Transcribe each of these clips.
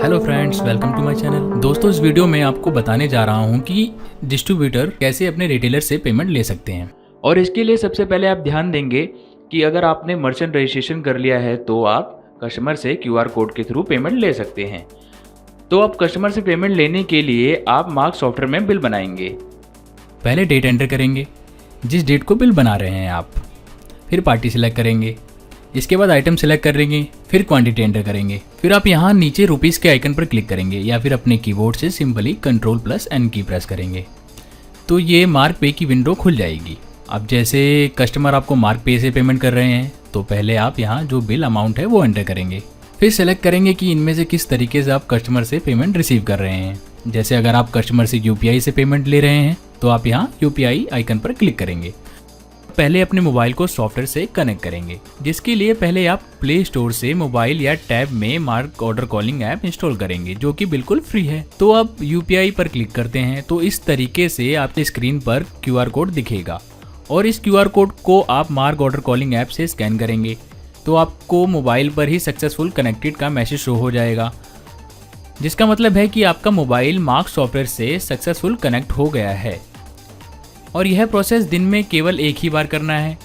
Hello friends, welcome to my channel. दोस्तों, इस video में आपको बताने जा रहा हूं कि डिस्ट्रीब्यूटर कैसे अपने रिटेलर से पेमेंट ले सकते हैं। और इसके लिए सबसे पहले आप ध्यान देंगे कि अगर आपने मर्चेंट रजिस्ट्रेशन कर लिया है तो आप कस्टमर से क्यूआर कोड के थ्रू पेमेंट ले सकते हैं। तो अब कस्टमर से पेमेंट लेने के लिए आप मार्क सॉफ्टवेयर में बिल बनाएंगे। पहले डेट एंटर करेंगे, जिस डेट को बिल बना रहे हैं आप। फिर पार्टी सिलेक्ट करेंगे, इसके बाद आइटम सिलेक्ट करेंगे, फिर क्वांटिटी एंटर करेंगे। फिर आप यहाँ नीचे रुपीज़ के आइकन पर क्लिक करेंगे या फिर अपने कीबोर्ड से सिंपली Ctrl+N की प्रेस करेंगे तो ये मार्क पे की विंडो खुल जाएगी। अब जैसे कस्टमर आपको मार्क पे से पेमेंट कर रहे हैं तो पहले आप यहाँ जो बिल अमाउंट है वो एंटर करेंगे। फिर सेलेक्ट करेंगे कि इनमें से किस तरीके से आप कस्टमर से पेमेंट रिसीव कर रहे हैं। जैसे अगर आप कस्टमर से UPI से पेमेंट ले रहे हैं तो आप यहाँ UPI आइकन पर क्लिक करेंगे। पहले अपने मोबाइल को सॉफ्टवेयर से कनेक्ट करेंगे, जिसके लिए पहले आप प्ले स्टोर से मोबाइल या टैब में mark order calling app install करेंगे, जो कि बिल्कुल फ्री है। तो आप UPI पर क्लिक करते हैं तो इस तरीके से आपकी स्क्रीन पर QR कोड दिखेगा और इस QR कोड को आप मार्क ऑर्डर कॉलिंग ऐप से स्कैन करेंगे तो आपको मोबाइल पर ही सक्सेसफुल कनेक्टेड का मैसेज शो हो जाएगा, जिसका मतलब है कि आपका मोबाइल मार्क सॉफ्टवेयर से सक्सेसफुल कनेक्ट हो गया है। और यह प्रोसेस दिन में केवल एक ही बार करना है।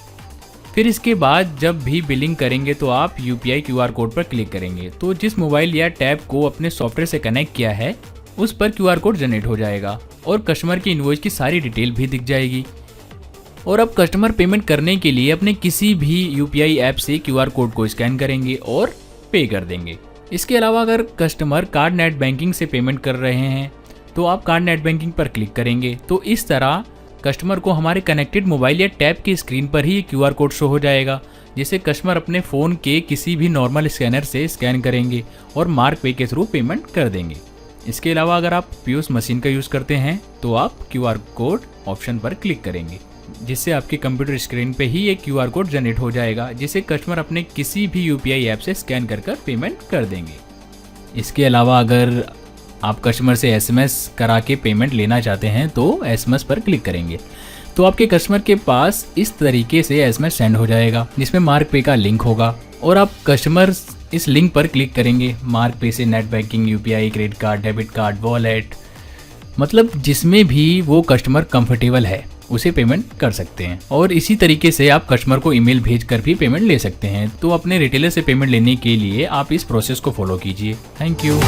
फिर इसके बाद जब भी बिलिंग करेंगे तो आप UPI QR कोड पर क्लिक करेंगे तो जिस मोबाइल या टैब को अपने सॉफ्टवेयर से कनेक्ट किया है उस पर QR कोड जनरेट हो जाएगा और कस्टमर की इनवॉइस की सारी डिटेल भी दिख जाएगी। और अब कस्टमर पेमेंट करने के लिए अपने किसी भी UPI ऐप से QR कोड को स्कैन करेंगे और पे कर देंगे। इसके अलावा अगर कस्टमर कार्ड नेट बैंकिंग से पेमेंट कर रहे हैं तो आप कार्ड नेट बैंकिंग पर क्लिक करेंगे तो इस तरह कस्टमर को हमारे कनेक्टेड मोबाइल या टैब की स्क्रीन पर ही QR कोड शो हो जाएगा, जिसे कस्टमर अपने फ़ोन के किसी भी नॉर्मल स्कैनर से स्कैन करेंगे और मार्क पे के थ्रू पेमेंट कर देंगे। इसके अलावा अगर आप POS मशीन का यूज़ करते हैं तो आप QR कोड ऑप्शन पर क्लिक करेंगे, जिससे आपके कंप्यूटर स्क्रीन पे ही एक QR कोड जनरेट हो जाएगा, जिसे कस्टमर अपने किसी भी UPI ऐप से स्कैन कर पेमेंट कर देंगे। इसके अलावा अगर आप कस्टमर से SMS करा के पेमेंट लेना चाहते हैं तो SMS पर क्लिक करेंगे तो आपके कस्टमर के पास इस तरीके से SMS सेंड हो जाएगा, जिसमें मार्क पे का लिंक होगा और आप कस्टमर इस लिंक पर क्लिक करेंगे। मार्क पे से net banking, UPI, credit card, debit card, wallet, मतलब जिसमें भी वो कस्टमर कंफर्टेबल है उसे पेमेंट कर सकते हैं। और इसी तरीके से आप कस्टमर को ईमेल भेजकर भी पेमेंट ले सकते हैं। तो अपने रिटेलर से पेमेंट लेने के लिए आप इस प्रोसेस को फॉलो कीजिए। Thank you.